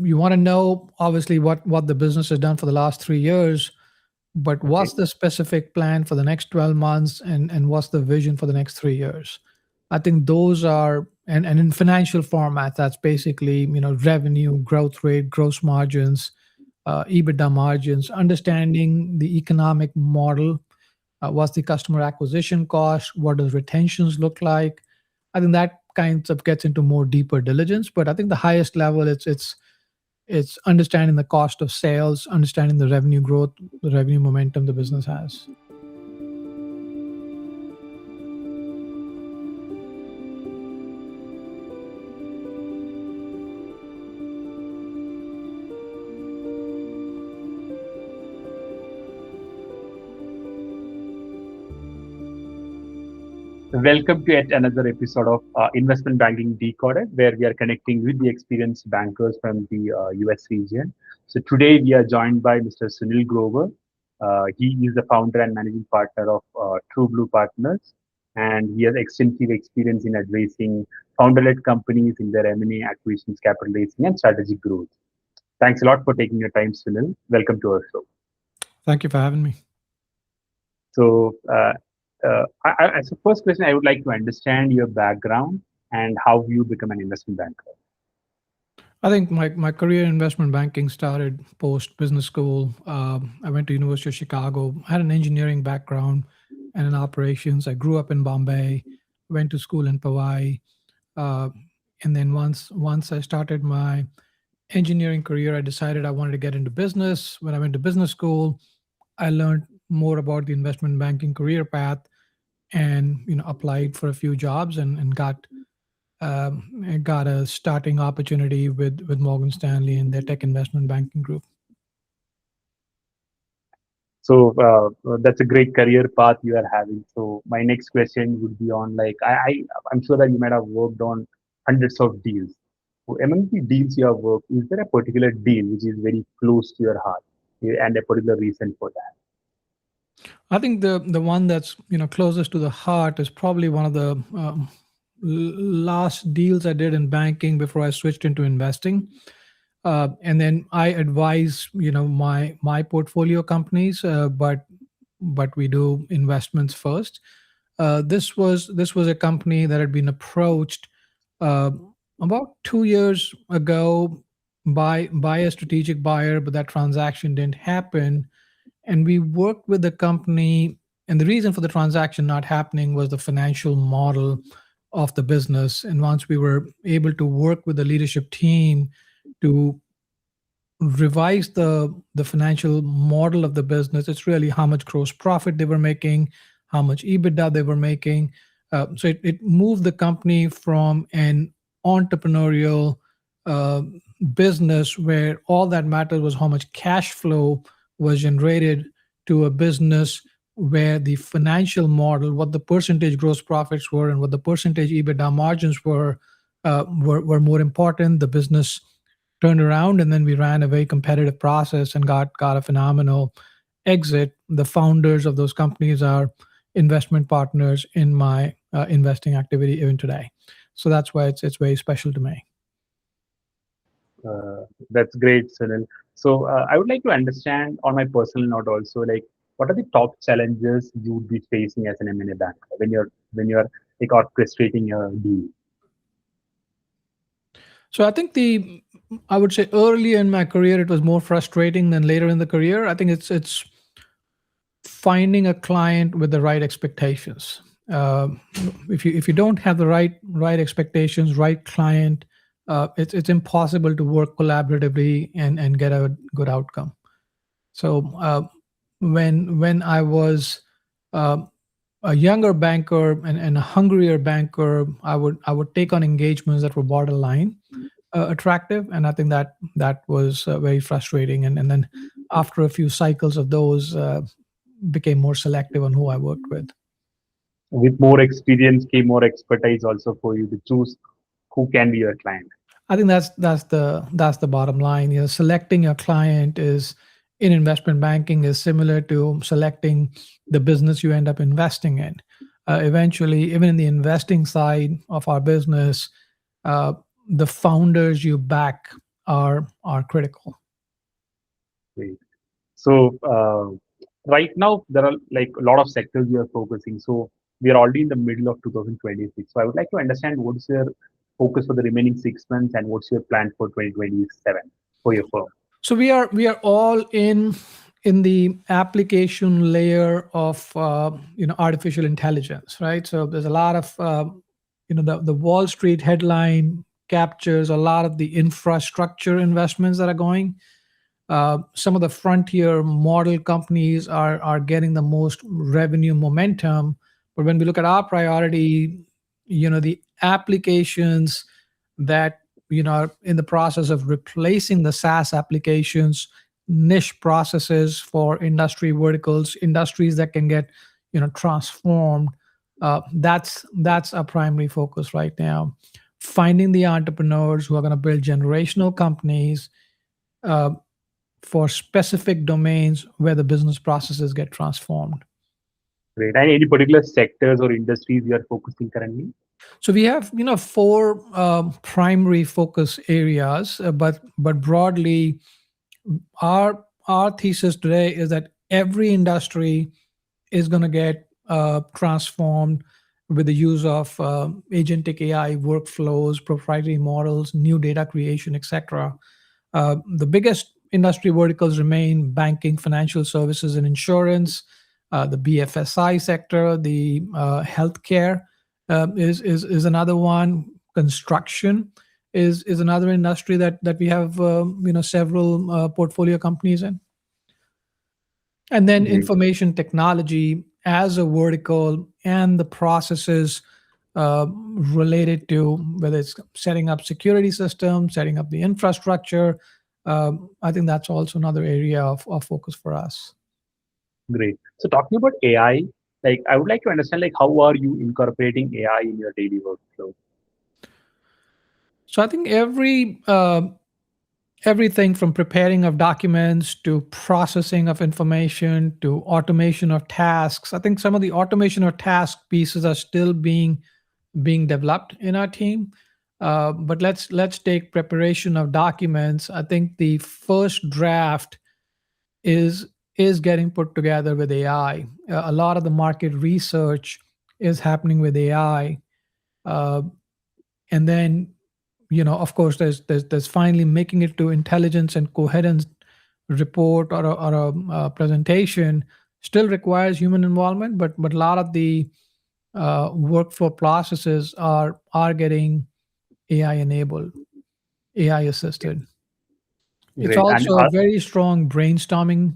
you want to know obviously what the business has done for the last 3 years, but Okay. what's the specific plan for the next 12 months, and what's the vision for the next 3 years? I think those are, and in financial format, that's basically, revenue, growth rate, gross margins, EBITDA margins, understanding the economic model, what's the customer acquisition cost, what does retentions look like. I think that kind of gets into more deeper diligence, but I think the highest level, it's understanding the cost of sales, understanding the revenue growth, the revenue momentum the business has. Welcome to yet another episode of Investment Banking Decoded, where we are connecting with the experienced bankers from the US region. So today we are joined by Mr. Sunil Grover. He is the founder and managing partner of True Blue Partners, and he has extensive experience in advising founder-led companies in their M&A, acquisitions, capital raising, and strategic growth. Thanks a lot for taking your time, Sunil. Welcome to our show. Thank you for having me. So, as a first question, I would like to understand your background and how you become an investment banker. I think my career in investment banking started post business school. I went to University of Chicago, had an engineering background and in operations. I grew up in Bombay, went to school in Powai, uh, and then once I started my engineering career, I decided I wanted to get into business. When I went to business school, I learned more about the investment banking career path, and applied for a few jobs, and got a starting opportunity with Morgan Stanley and their tech investment banking group. So that's a great career path you are having. So my next question would be on like I'm sure that you might have worked on hundreds of deals. So among the deals you have worked, is there a particular deal which is very close to your heart, and a particular reason for that? I think the one that's closest to the heart is probably one of the last deals I did in banking before I switched into investing. And then I advise my portfolio companies, but we do investments first. This was a company that had been approached uh, about 2 years ago by a strategic buyer, but that transaction didn't happen. And we worked with the company, and the reason for the transaction not happening was the financial model of the business. And once we were able to work with the leadership team to revise the financial model of the business, it's really how much gross profit they were making, how much EBITDA they were making. So it moved the company from an entrepreneurial uh, business where all that mattered was how much cash flow was generated, to a business where the financial model, what the percentage gross profits were and what the percentage EBITDA margins were more important. The business turned around, and then we ran a very competitive process and got a phenomenal exit. The founders of those companies are investment partners in my investing activity even today. So that's why it's very special to me. That's great, Sunil. So I would like to understand on my personal note also, like what are the top challenges you would be facing as an M&A banker when you're like orchestrating a deal? So I think I would say early in my career it was more frustrating than later in the career. I think it's finding a client with the right expectations. Uh, if you don't have the right expectations, right client, it's impossible to work collaboratively and get a good outcome. So when I was uh, a younger banker and a hungrier banker, I would take on engagements that were borderline attractive, and I think that was very frustrating. And then after a few cycles of those, became more selective on who I worked with. With more experience came more expertise also for you to choose who can be your client. I think that's the bottom line. Selecting your client is in investment banking is similar to selecting the business you end up investing in. Eventually, even in the investing side of our business, uh, the founders you back are critical. Great. So right now there are like a lot of sectors we are focusing. So we are already in the middle of 2026. So I would like to understand what's your focus for the remaining 6 months and what's your plan for 2027 for your firm. So we are all in the application layer of artificial intelligence, right? So there's a lot of the Wall Street headline captures a lot of the infrastructure investments that are going. Some of the frontier model companies are getting the most revenue momentum, but when we look at our priority, the applications that are in the process of replacing the SaaS applications, niche processes for industry verticals, industries that can get transformed. That's our primary focus right now. Finding the entrepreneurs who are going to build generational companies uh, for specific domains where the business processes get transformed. Great. And any particular sectors or industries you are focusing currently? So we have four primary focus areas, but broadly, our thesis today is that every industry is going to get transformed with the use of agentic AI workflows, proprietary models, new data creation, etc. The biggest industry verticals remain banking, financial services, and insurance. The BFSI sector, the healthcare is another one. Construction is another industry that we have several portfolio companies in, and then Great. information technology as a vertical and the processes related to whether it's setting up security systems, setting up the infrastructure. I think that's also another area of focus for us. Great. So talking about AI, like I would like to understand like how are you incorporating AI in your daily workflow? So I think everything from preparing of documents to processing of information to automation of tasks. I think some of the automation of task pieces are still being developed in our team. But let's take preparation of documents. I think the first draft is is getting put together with AI. A lot of the market research is happening with AI, uh, and then of course, there's finally making it to intelligence and coherence report or a presentation still requires human involvement, but a lot of the workflow processes are getting AI enabled, AI assisted. It's Great. And also a very strong brainstorming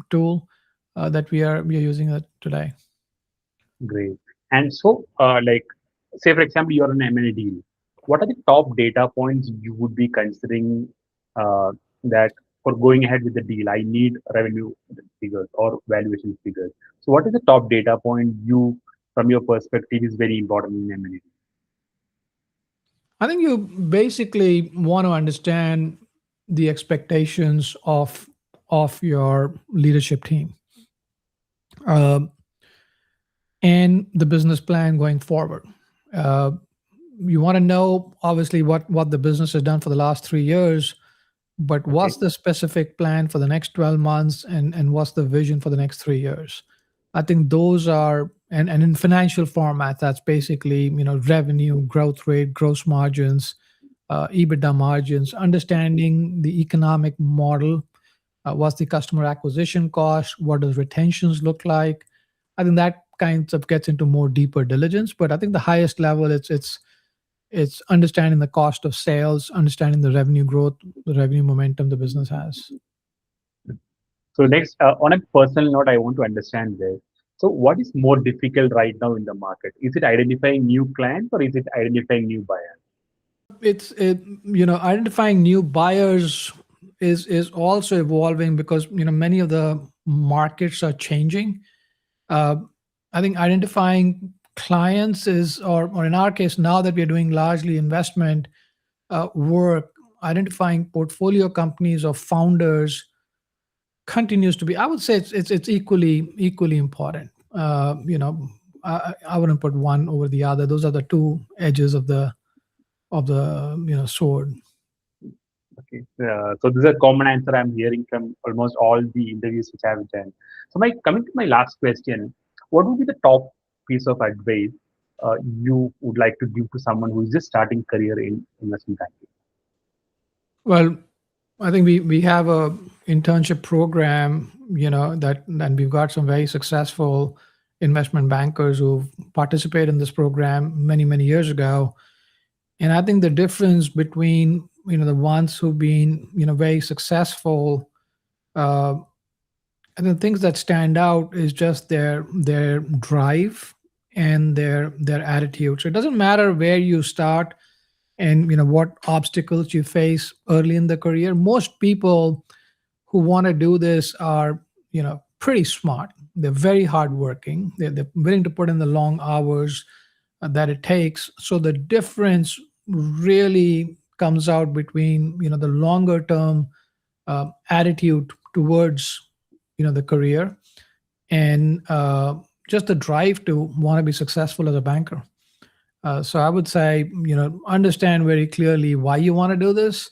tool that we are using it today. great. And so, like, say for example, you're an M&A deal. What are the top data points you would be considering uh, that for going ahead with the deal? I need revenue figures or valuation figures. So, what is the top data point you, from your perspective, is very important in M&A? I think you basically want to understand the expectations of your leadership team, uh, and the business plan going forward. Uh, you want to know obviously what the business has done for the last 3 years, but Okay, what's the specific plan for the next 12 months, and what's the vision for the next 3 years. I think those are, and in financial format, that's basically revenue growth rate, gross margins, EBITDA margins, understanding the economic model. What's the customer acquisition cost? What does retentions look like? I think that kind of gets into more deeper diligence. But I think the highest level, it's understanding the cost of sales, understanding the revenue growth, the revenue momentum the business has. so next, on a personal note, I want to understand this. So, what is more difficult right now in the market? Is it identifying new clients or is it identifying new buyers? Identifying new buyers is also evolving because many of the markets are changing. uh, I think identifying clients is, or in our case, now that we're doing largely investment work, identifying portfolio companies or founders continues to be, I would say, it's equally important. I wouldn't put one over the other. Those are the two edges of the sword. Okay. So this is a common answer I'm hearing from almost all the interviews which I've done. So my coming to my last question, what would be the top piece of advice you would like to give to someone who is just starting career in investment banking? Well, I think we have a internship program, that and we've got some very successful investment bankers who've participated in this program many years ago. And I think the difference between the ones who've been very successful, uh, and the things that stand out is just their drive and their attitude. So it doesn't matter where you start and what obstacles you face early in the career. Most people who want to do this are pretty smart. They're very hardworking. They're willing to put in the long hours that it takes. So the difference really comes out between the longer term attitude towards the career and just the drive to want to be successful as a banker. So I would say understand very clearly why you want to do this,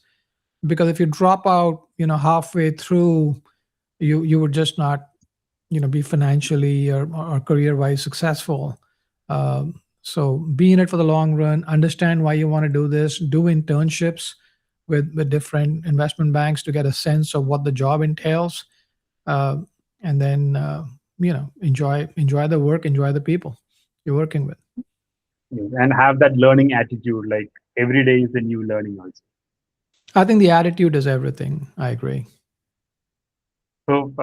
because if you drop out halfway through, you would just not be financially or career wise successful. So be in it for the long run, understand why you want to do this, do internships with different investment banks to get a sense of what the job entails, uh, and then enjoy the work, enjoy the people you're working with. Yes, and have that learning attitude, like every day is a new learning also. I think the attitude is everything. I agree. So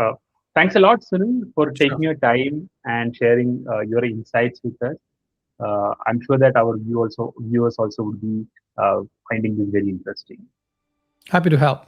thanks a lot, Sunil, for Sure. taking your time and sharing your insights with us. I'm sure that our viewers also would be finding this very interesting. Happy to help.